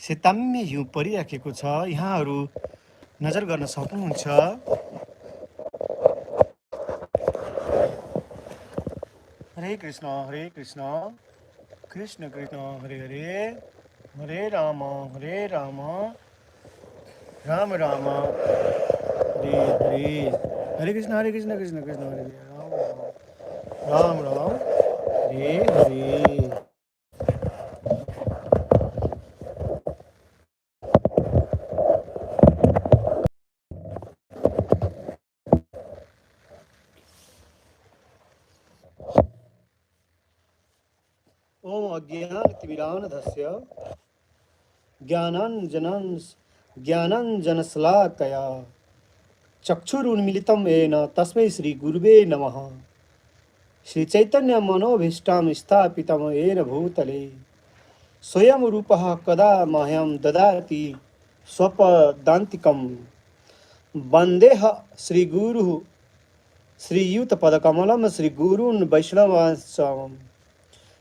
सेताम्य हिउँ परिराखेको छ। यहाँहरू नजर गर्न सक्नुहुन्छ। हरे कृष्ण कृष्ण कृष्ण हरे हरे, हरे राम राम राम हरे हरे। हरे कृष्ण कृष्ण कृष्ण हरे हरे, राम राम हरे हरे। ओम अज्ञानतिमिरान्धस्य ज्ञानाञ्जनशलाकया चक्षुरुन्मीलितं येन तस्मै श्रीगुरुवे नमः। श्रीचैतन्यमनोभीष्टं स्थापितं येन भूतले स्वयं रूपः कदा मह्यं ददाति स्वपदान्तिकं। वन्देह श्रीगुरुः श्रीयुतपदकमलं श्रीगुरून् वैष्णवांश्च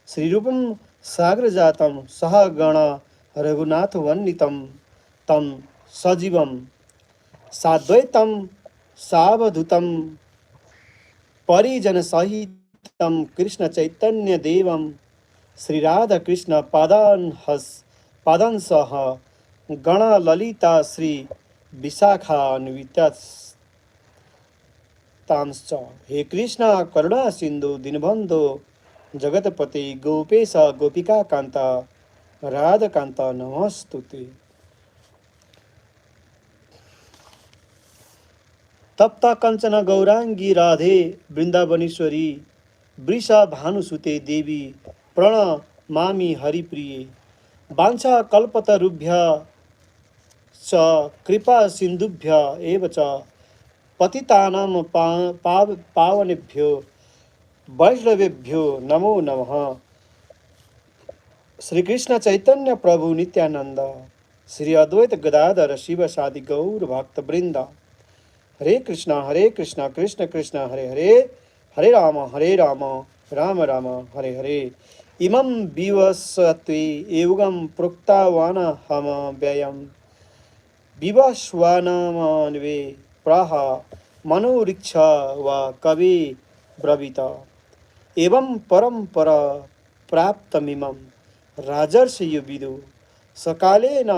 श्रीरूपं साग्रजातं सहगण रघुनाथवन्दितं तं सजीवं साद्वैतं सावधूतं परिजनसहितं कृष्णचैतन्यदेवं श्रीराधाकृष्णपादांसह गणललिता श्रीविशाखान्वितांश्च। हे कृष्ण करुणा सिन्धु दीनबन्धो जगतपते गोपेश गोपिकान्त राधाकान्त नमस्तुते। तप्त कंचन गौरांगी राधे वृंदावनेश्वरी वृषभानुसुते देवी प्रणमामि हरिप्रिये। वाञ्छा कल्पतरुभ्य च कृपा सिन्धुभ्य एव च पतितानां पावनेभ्यो वैष्णवेभ्यो नमो नमः। श्री कृष्ण चैतन्य प्रभु नित्यानंद श्री अद्वैत गदाधर शिव सादि गौर भक्त वृंद। हरे कृष्णा कृष्ण कृष्ण हरे हरे, हरे राम राम राम हरे हरे। इमं विवस्वते एवं प्रोक्तवान् हम व्ययं विवस्वानामन्वे प्राह मनोरीक्ष वा कवि ब्रवीत। एवं परम्पर प्राप्तमिमं राजर्षय विदु सकालेन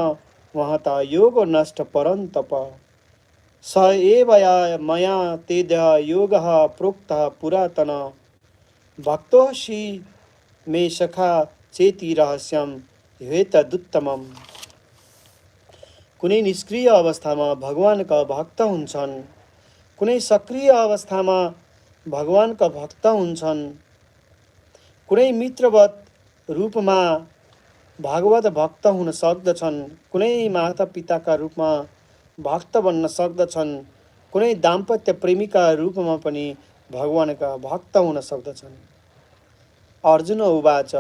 महता योग नष्ट परन्तप। स एवया मया तेद्य योगः प्रोक्तः पुरातन भक्तोऽसि मे सखा चेति रहस्यं हेतदुत्तमम्। कुनै निष्क्रिय अवस्थामा भगवानका भक्त हुन्छन्, कुनै सक्रिय अवस्थामा भगवानका भक्त हुन्छन्, कुनै मित्रवत रूपमा भागवत भक्त हुन सक्दछन्, कुनै माता पिताका रूपमा भक्त बन्न सक्दछन्, कुनै दाम्पत्य प्रेमीका रूपमा पनि भगवानका भक्त हुन सक्दछन्। अर्जुन उवाच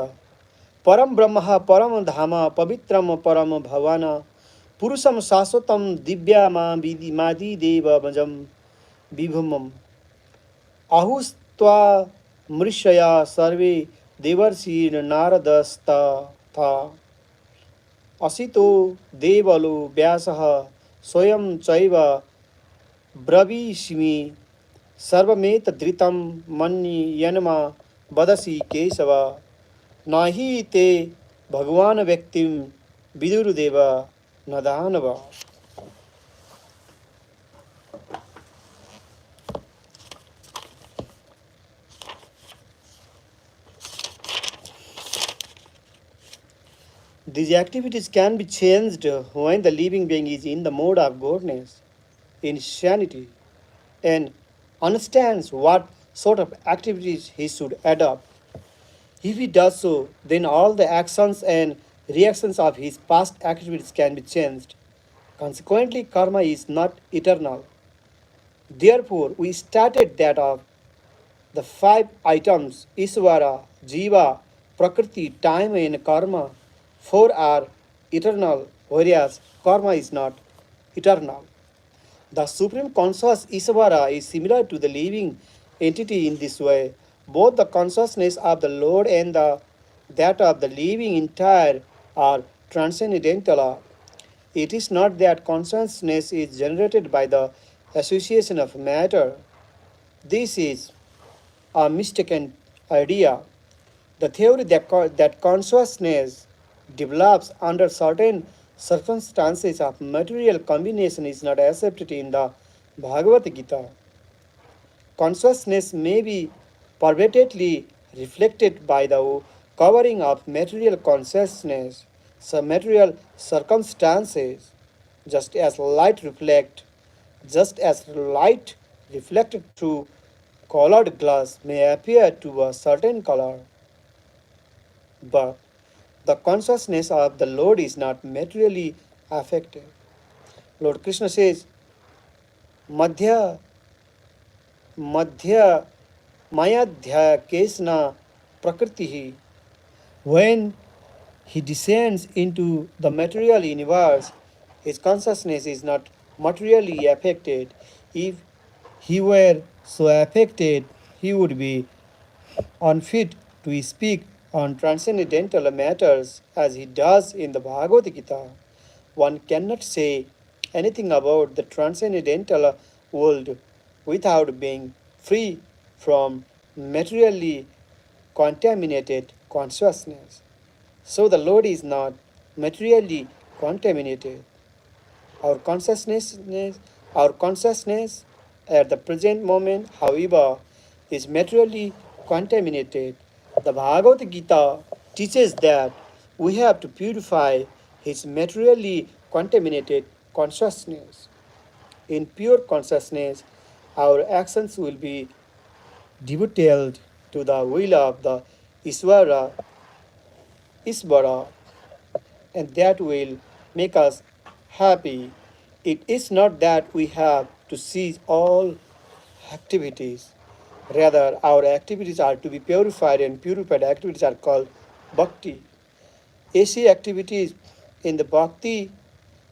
परम ब्रह्म परम धाम पवित्रम परम भवन पुरुषम शाश्वतम दिव्यामादिदेवमजं विभुमम् आहुस्त्वा मृषया सर्वे देवर्षिर्नारदस्तथा असितो देवलो व्यासः स्वयं चैव ब्रवीषिमि सर्वमेतद्धृतं मन्येन्मा वदसि केशव। न हि ते भगवान् व्यक्तिं विदुर्देव न दानव। These activities can be changed when the living being is in the mode of godness, insanity, and understands what sort of activities he should adopt. If he does so, then all the actions and reactions of his past activities can be changed. Consequently, karma is not eternal. Therefore, we started that of the five items Isvara, Jiva, Prakriti, time, and karma. Four are eternal, whereas karma is not eternal. The supreme conscious Isvara is similar to the living entity in this way. Both the consciousness of the Lord and that of the living entire are transcendental. It is not that consciousness is generated by the association of matter. This is a mistaken idea. The theory that consciousness develops under certain circumstances of material combination is not accepted in the Bhagavad Gita. Consciousness may be pervadedly reflected by the covering of material consciousness, some material circumstances, just as light reflect, just as light reflected through colored glass may appear to a certain color, but the consciousness of the Lord is not materially affected. Lord Krishna says, Madhya Madhya Mayadhyakesna Prakriti. When he descends into the material universe, his consciousness is not materially affected. If he were so affected, he would be unfit to speak on transcendental matters as he does in the Bhagavad Gita. One cannot say anything about the transcendental world without being free from materially contaminated consciousness. So the Lord is not materially contaminated. Our consciousness, our consciousness at the present moment, however, is materially contaminated. The Bhagavad Gita teaches that we have to purify his materially contaminated consciousness. In pure consciousness, our actions will be devoted to the will of the Isvara, and that will make us happy. It is not that we have to cease all activities. Rather, our activities are to be purified, and purified activities are called bhakti. AC activities in the bhakti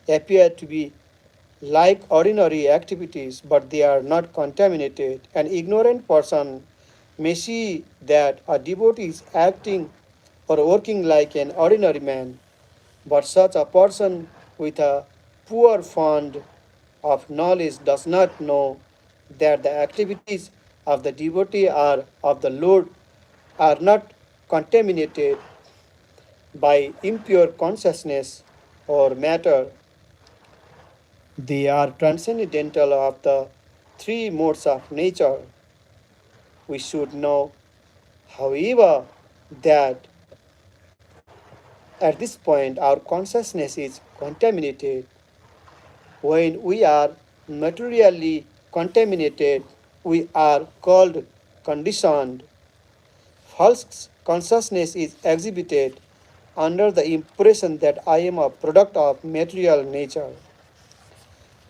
appear to be like ordinary activities, but they are not contaminated. An ignorant person may see that a devotee is acting or working like an ordinary man, but such a person with a poor fund of knowledge does not know that the activities of the devotee are of the Lord are not contaminated by impure consciousness or matter. They are transcendental of the three modes of nature. We should know, however, that at this point our consciousness is contaminated. When we are materially contaminated, we are called conditioned. False consciousness is exhibited under the impression that I am a product of material nature.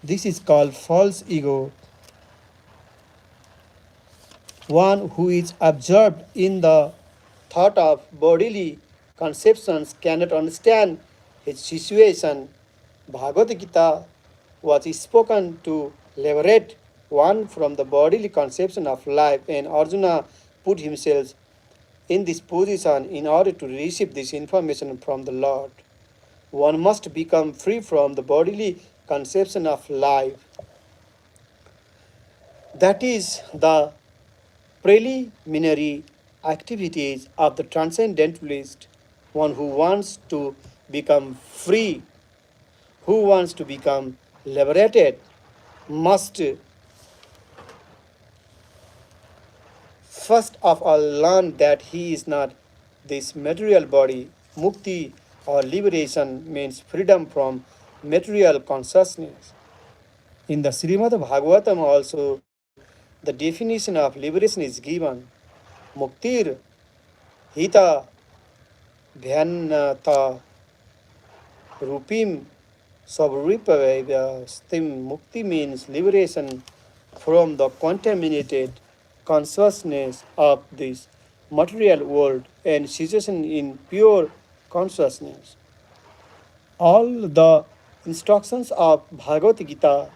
This is called false ego. One who is absorbed in the thought of bodily conceptions cannot understand his situation. Bhagavad Gita was spoken to liberate one from the bodily conception of life, and Arjuna put himself in this position in order to receive this information from the Lord. One must become free from the bodily conception of life. That is the preliminary activities of the transcendentalist, one who wants to become free, who wants to become liberated, must first of all learn that he is not this material body. Mukti or liberation means freedom from material consciousness. In the Srimad Bhagavatam also, the definition of liberation is given. Muktir hita Dhyanata Rupim Svarupavyastim. Mukti means liberation from the contaminated consciousness of this material world and situation in pure consciousness. All the instructions of Bhagavad Gita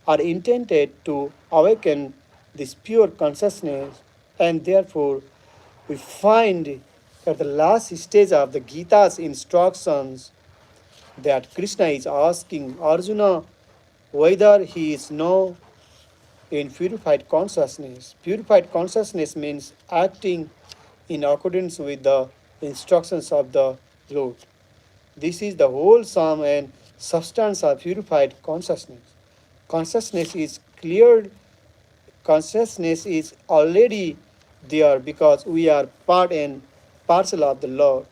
are intended to awaken this pure consciousness, and therefore we find at the last stage of the Gita's instructions that Krishna is asking Arjuna whether he is now in purified consciousness. Purified consciousness means acting in accordance with the instructions of the Lord. This is the whole sum and substance of purified consciousness. Consciousness is clear, consciousness is already there because we are part and parcel of the Lord.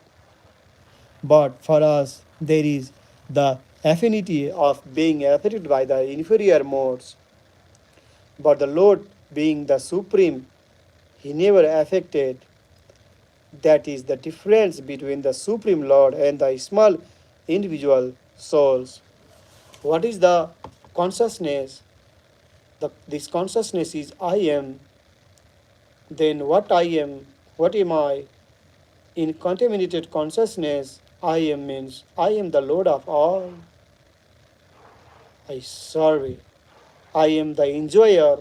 But for us, there is the affinity of being affected by the inferior modes. But the Lord, being the supreme, he never affected. That is the difference between the supreme Lord and the small individual souls. What is the consciousness? This consciousness is I am. Then what I am? What am I? In contaminated consciousness, I am means I am the Lord of all. I serve it. I am the enjoyer.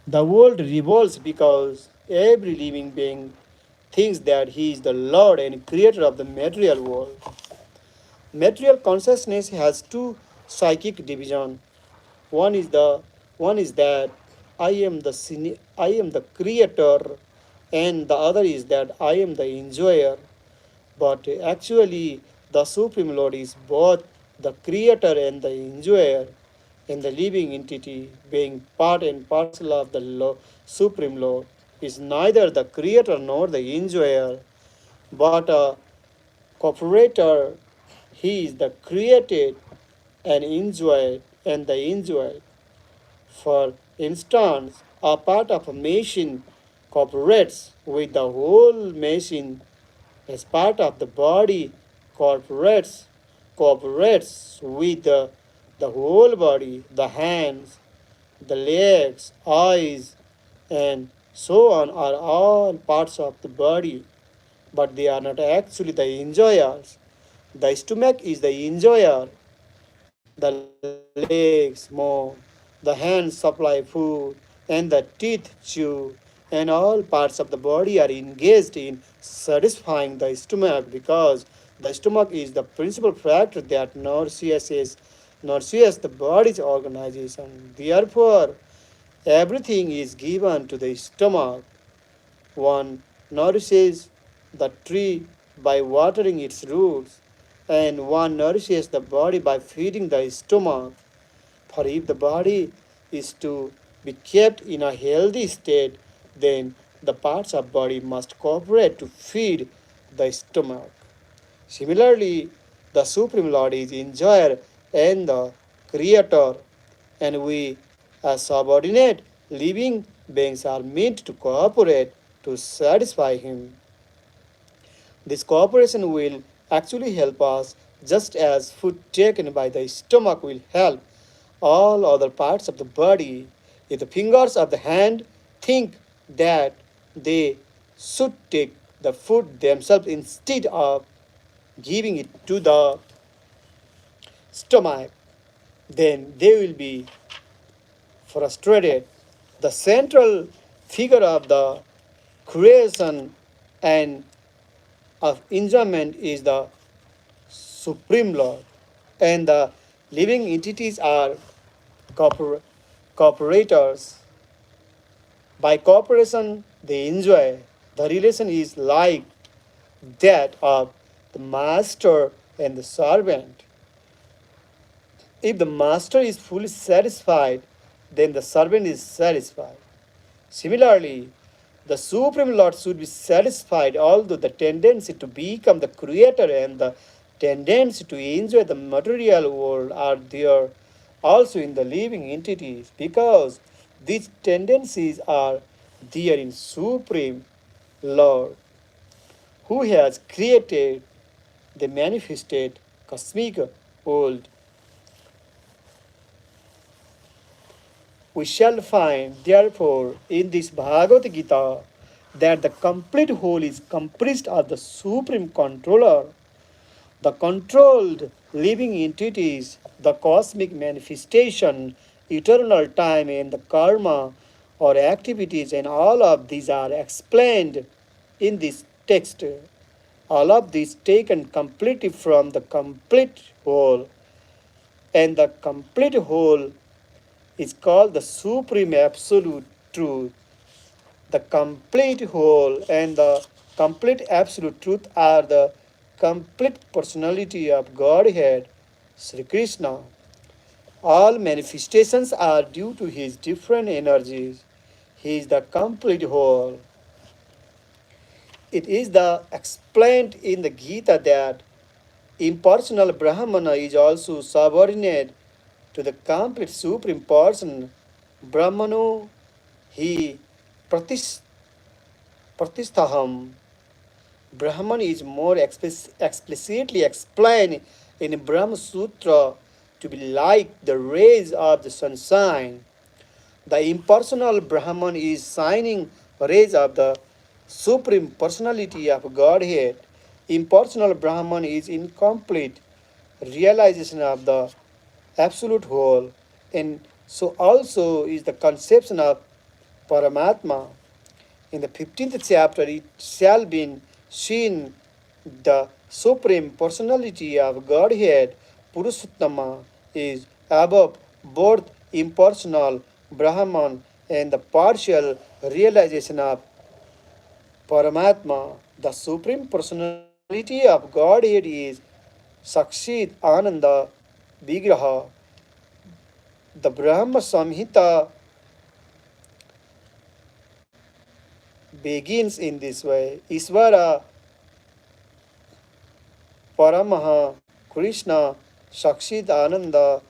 The world revolves because every living being thinks that he is the Lord and creator of the material world. Material consciousness has two psychic divisions. One is that I am the creator, and the other is that I am the enjoyer. But actually, the Supreme Lord is both the creator and the enjoyer, and the living entity, being part and parcel of the Supreme Lord, is neither the creator nor the enjoyer, but a cooperator. He is the created and enjoyed and the enjoyed. For instance, a part of a machine cooperates with the whole machine as part of the body cooperates with the whole body, the hands, the legs, eyes, and so on are all parts of the body, but they are not actually the enjoyers. The stomach is the enjoyer, the legs move, the hands supply food, and the teeth chew, and all parts of the body are engaged in satisfying the stomach because the stomach is the principal factor that nourishes the body's organization. Therefore, everything is given to the stomach. One nourishes the tree by watering its roots, and one nourishes the body by feeding the stomach. For if the body is to be kept in a healthy state, then the parts of body must cooperate to feed the stomach. Similarly, the Supreme Lord is enjoyer and the creator, and we as subordinate living beings are meant to cooperate to satisfy him. This cooperation will actually help us just as food taken by the stomach will help all other parts of the body. If the fingers of the hand think that they should take the food themselves instead of giving it to the stomach, then they will be frustrated. The central figure of the creation and of enjoyment is the Supreme Lord, and the living entities are cooperators. By cooperation, they enjoy. The relation is like that of the master and the servant. If the master is fully satisfied, then the servant is satisfied. Similarly, the Supreme Lord should be satisfied, although the tendency to become the creator and the tendency to enjoy the material world are there also in the living entities, because these tendencies are there in Supreme Lord, who has created the manifested cosmic world. We shall find, therefore, in this Bhagavad Gita that the complete whole is comprised of the Supreme Controller, the controlled living entities, the cosmic manifestation, eternal time, and the karma or activities, and all of these are explained in this text All of this taken completely from the complete whole, and the complete whole is called the supreme absolute truth. The complete whole and the complete absolute truth are the complete personality of Godhead, Sri Krishna. All manifestations are due to his different energies. He is the complete whole. It is the explained in the Gita that impersonal Brahmana is also subordinate to the complete supreme person. Brahmano he pratis, pratisthaham. Brahman is more explicitly explained in Brahma Sutra to be like the rays of the sunshine. The impersonal Brahman is shining rays of the Supreme Personality of Godhead. Impersonal Brahman is incomplete realization of the absolute whole, and so also is the conception of Paramatma. In the 15th chapter, it shall be seen the Supreme Personality of Godhead, Purushottama, is above both impersonal Brahman and the partial realization of Paramatma. The Supreme Personality of Godhead is Sakshit Ananda Vigraha. The Brahma Samhita begins in this way. Isvara Paramaha Krishna Sakshit Ananda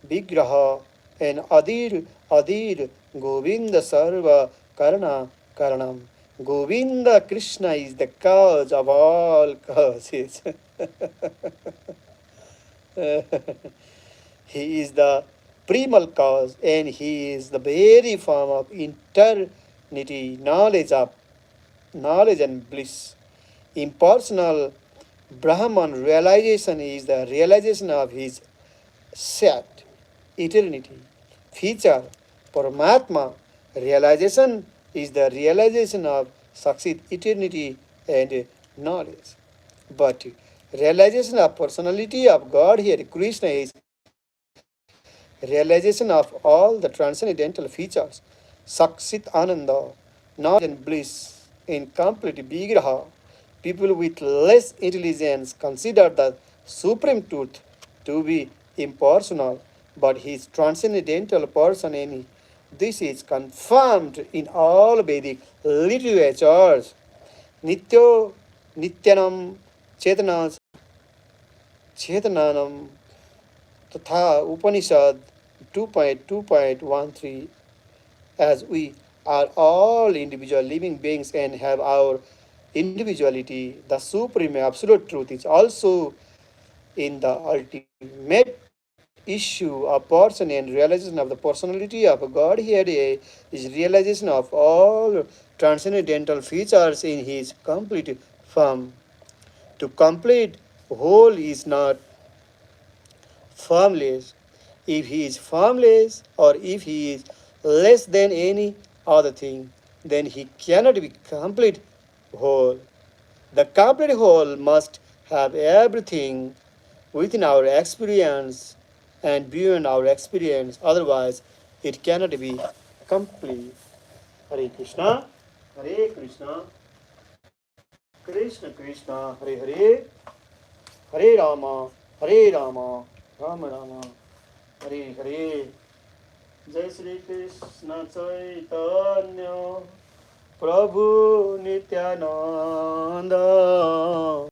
Vigraha and Adir Govinda Sarva Karana Karanam. Govinda Krishna is the cause of all causes. He is the primal cause and he is the very form of eternity, knowledge and bliss. Impersonal Brahman realization is the realization of his set, eternity. Feature Paramatma realization is the realization of succeed eternity and knowledge. But realization of personality of God here, Krishna is realization of all the transcendental features, Saksit Ananda, knowledge and bliss in complete Vigraha. People with less intelligence consider the supreme truth to be impersonal, but he is transcendental person and this is confirmed in all Vedic literatures. Nityo Nityanam Chetanas Chetananam Tatha Upanishad 2.2.13, as we are all individual living beings and have our individuality, the supreme absolute truth is also in the ultimate issue of person and realization of the personality of God here is realization of all transcendental features in his complete form. To complete whole is not formless. If he is formless or if he is less than any other thing, then he cannot be complete whole. The complete whole must have everything within our experience and beyond our experience, otherwise, it cannot be complete. Hare Krishna, Hare Krishna, Krishna Krishna, Hare Hare, Hare Rama, Hare Rama, Rama Rama, Hare Hare. जय श्री कृष्ण चैतन्य प्रभु